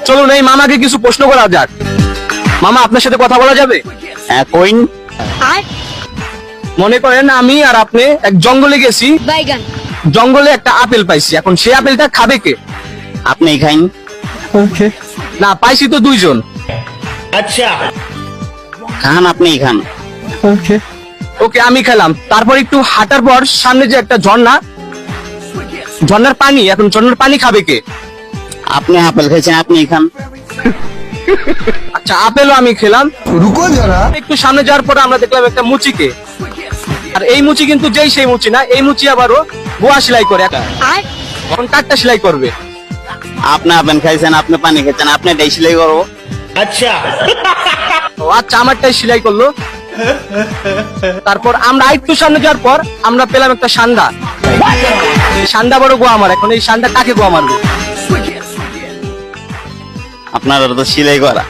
চলুন এই মামাকে কিছু প্রশ্ন করা যাক। মামা, আপনার সাথে কথা বলা যাবে? হ্যাঁ, কইন। মনে করেন আমি আর আপনি এক জঙ্গলে গেছি, বাইগান জঙ্গলে একটা আপেল পাইছি, এখন সেই আপেলটা খাবে কে? আপনি খাইন। না, পাইছি তো দুইজন। খান, আপনি খান। ওকে, আমি খেলাম। তারপর একটু হাঁটার পর সামনে যে একটা ঝর্ণা, ঝর্ণার পানি, এখন ঝর্ণার পানি খাবে কে? আপনি আপেল খাইছেন, আপনি খান। আচ্ছা, আপেলও আমি খেলাম। रुको जरा। একটু সামনে যাওয়ার পরে আমরা দেখলাম একটা মুচিকে, আর এই মুচি কিন্তু যেই সেই মুচি না, এই মুচি আবারও বোয়া সেলাই করে। এখন কাঠটা সেলাই করবে। আপনি আপেল খাইছেন, আপনি পানি খাইছেন, আপনি এটাই সেলাই করবো। ও আচ্ছা, আমারটাই সেলাই করলো। তারপর আমরা একটু সামনে যাওয়ার পর আমরা পেলাম একটা সান্ডা। এই সান্ডা বড় গোয়া আমার, এখন এই সান্ডা কাকে গোয়া মারবে? আপনার তো সেলাই করা।